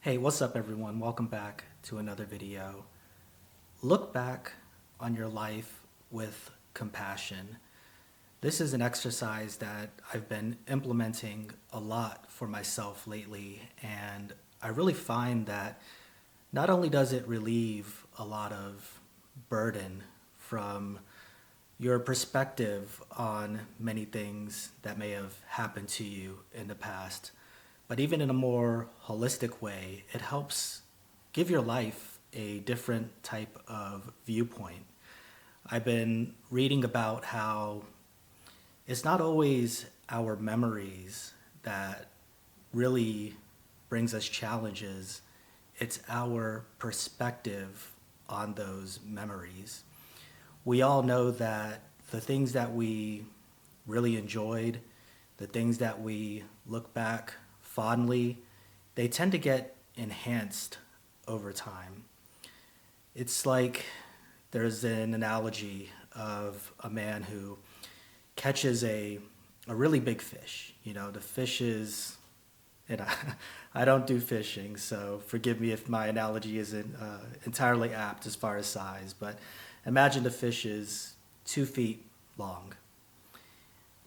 Hey, what's up everyone? Welcome back to another video. Look back on your life with compassion. This is an exercise that I've been implementing a lot for myself lately, and I really find that not only does it relieve a lot of burden from your perspective on many things that may have happened to you in the past, but even in a more holistic way, it helps give your life a different type of viewpoint. I've been reading about how it's not always our memories that really brings us challenges. It's our perspective on those memories. We all know that the things that we really enjoyed, the things that we look back fondly, they tend to get enhanced over time. It's like there's an analogy of a man who catches a really big fish. You know, the fish is, and I don't do fishing, so forgive me if my analogy isn't entirely apt as far as size, but imagine the fish is 2 feet long.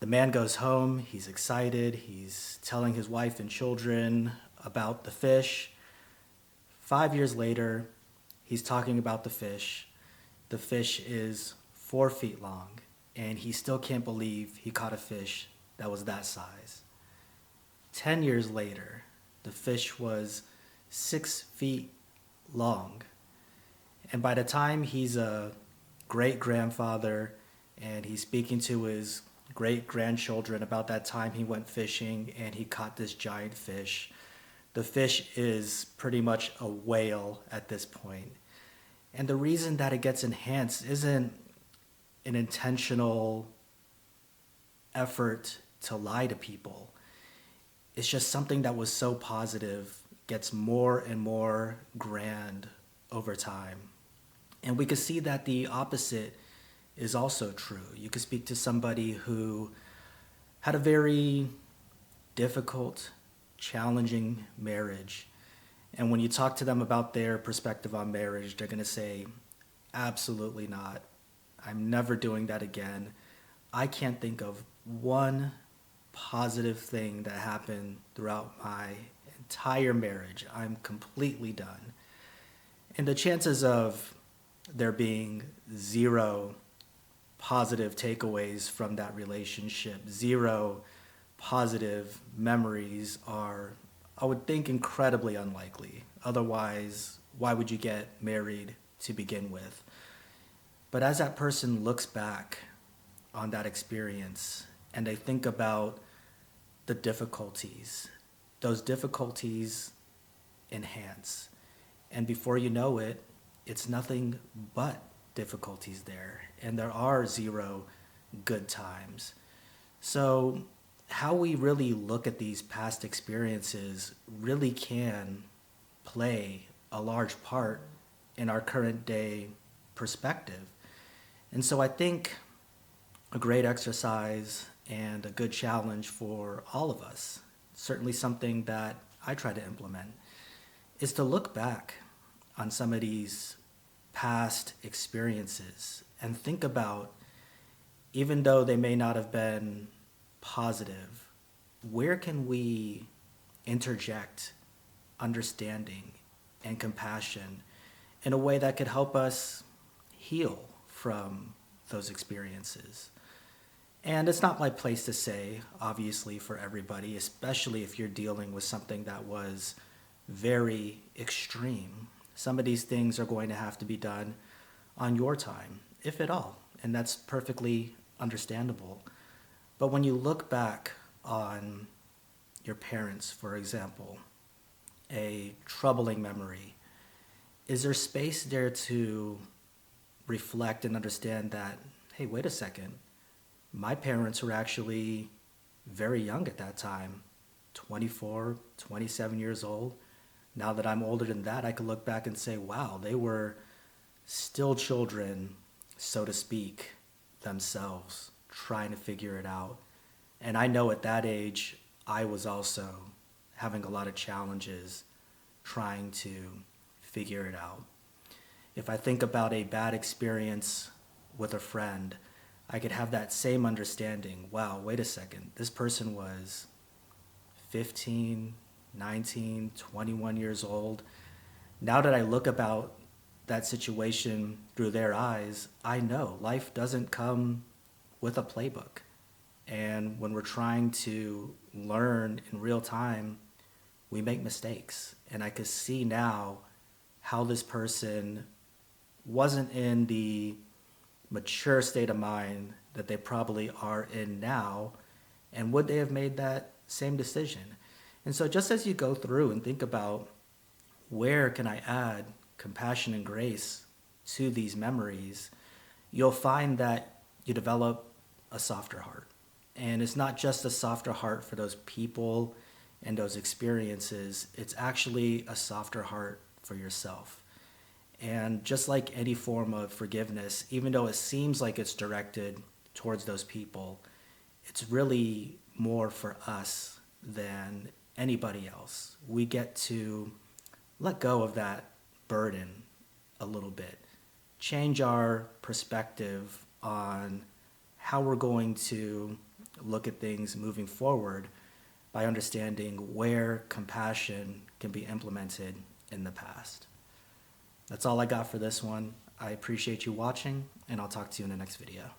The man goes home, he's excited, he's telling his wife and children about the fish. 5 years later, he's talking about the fish. The fish is 4 feet long, and he still can't believe he caught a fish that was that size. 10 years later, the fish was 6 feet long. And by the time he's a great grandfather and he's speaking to his great grandchildren about that time he went fishing and he caught this giant fish, the fish is pretty much a whale at this point. And the reason that it gets enhanced isn't an intentional effort to lie to people. It's just something that was so positive gets more and more grand over time. And we could see that the opposite is also true. You could speak to somebody who had a very difficult, challenging marriage. And when you talk to them about their perspective on marriage, they're going to say, absolutely not. I'm never doing that again. I can't think of one positive thing that happened throughout my entire marriage. I'm completely done. And the chances of there being zero positive takeaways from that relationship, zero positive memories are, I would think, incredibly unlikely. Otherwise, why would you get married to begin with? But as that person looks back on that experience and they think about the difficulties, those difficulties enhance. And before you know it, it's nothing but difficulties there. And there are zero good times. So how we really look at these past experiences really can play a large part in our current day perspective. And so I think a great exercise and a good challenge for all of us, certainly something that I try to implement, is to look back on some of these past experiences and think about, even though they may not have been positive, where can we interject understanding and compassion in a way that could help us heal from those experiences. And it's not my place to say, obviously, for everybody, especially if you're dealing with something that was very extreme. Some of these things are going to have to be done on your time, if at all, and that's perfectly understandable. But when you look back on your parents, for example, a troubling memory, is there space there to reflect and understand that, hey, wait a second, my parents were actually very young at that time, 24, 27 years old. Now that I'm older than that, I can look back and say, wow, they were still children, so to speak, themselves, trying to figure it out. And I know at that age, I was also having a lot of challenges trying to figure it out. If I think about a bad experience with a friend, I could have that same understanding. Wow, wait a second. This person was 15, 19, 21 years old. Now that I look about that situation through their eyes, I know life doesn't come with a playbook. And when we're trying to learn in real time, we make mistakes. And I could see now how this person wasn't in the mature state of mind that they probably are in now, and would they have made that same decision? And so just as you go through and think about where can I add compassion and grace to these memories, you'll find that you develop a softer heart. And it's not just a softer heart for those people and those experiences, it's actually a softer heart for yourself. And just like any form of forgiveness, even though it seems like it's directed towards those people, it's really more for us than anybody else. We get to let go of that burden a little bit, change our perspective on how we're going to look at things moving forward by understanding where compassion can be implemented in the past. That's all I got for this one. I appreciate you watching, and I'll talk to you in the next video.